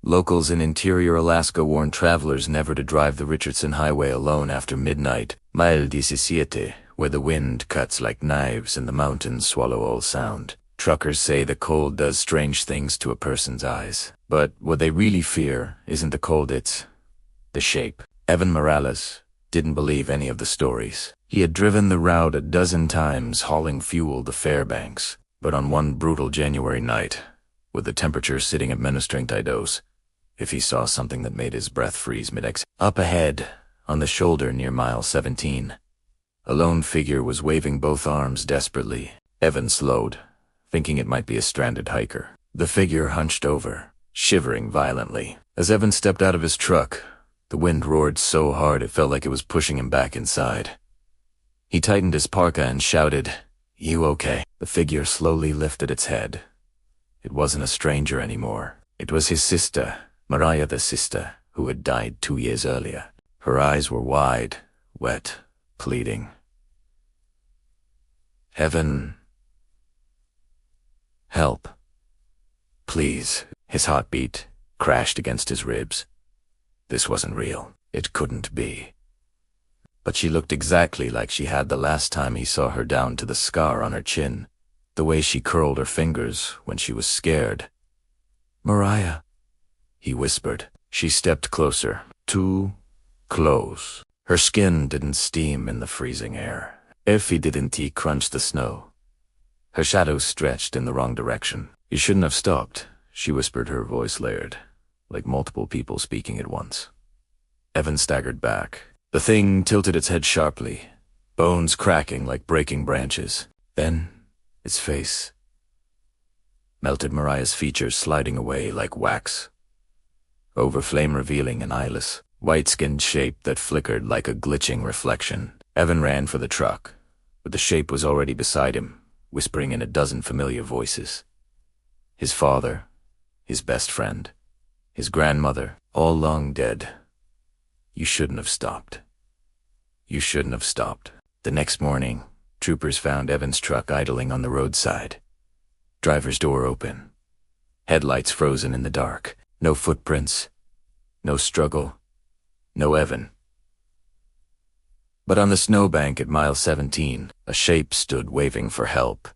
Locals in interior Alaska warned travelers never to drive the Richardson Highway alone after midnight, Mile 17, where the wind cuts like knives and the mountains swallow all sound. Truckers say the cold does strange things to a person's eyes. But what they really fear isn't the cold, it's the shape. Evan Morales didn't believe any of the stories. He had driven the route a dozen times, hauling fuel to Fairbanks. But on one brutal January night, with the temperature sitting at -20°, if he saw something that made his breath freeze mid-exhale. Up ahead, on the shoulder near Mile 17, a lone figure was waving both arms desperately. Evan slowed, thinking it might be a stranded hiker. The figure hunched over, shivering violently. As Evan stepped out of his truck, the wind roared so hard it felt like it was pushing him back inside. He tightened his parka and shouted, "You okay?" The figure slowly lifted its head. It wasn't a stranger anymore. It was his sister, Mariah the sister, who had died 2 years earlier. Her eyes were wide, wet, pleading. "Evan, help. Please." His heartbeat crashed against his ribs. This wasn't real. It couldn't be. But she looked exactly like she had the last time he saw her, down to the scar on her chin, the way she curled her fingers when she was scared. "Mariah," he whispered. She stepped closer, too close. Her skin didn't steam in the freezing air. Effie didn't crunch the snow. Her shadow stretched in the wrong direction. "You shouldn't have stopped," she whispered, her voice layered, like multiple people speaking at once. Evan staggered back. The thing tilted its head sharply, bones cracking like breaking branches. Then, its face melted, Mariah's features sliding away like wax, over flame revealing an eyeless, white-skinned shape that flickered like a glitching reflection. Evan ran for the truck, but the shape was already beside him, whispering in a dozen familiar voices. His father, his best friend, his grandmother, all long dead. "You shouldn't have stopped. You shouldn't have stopped." The next morning, troopers found Evan's truck idling on the roadside. Driver's door open. Headlights frozen in the dark. No footprints. No struggle. No Evan. But on the snowbank at Mile 17, a shape stood waving for help.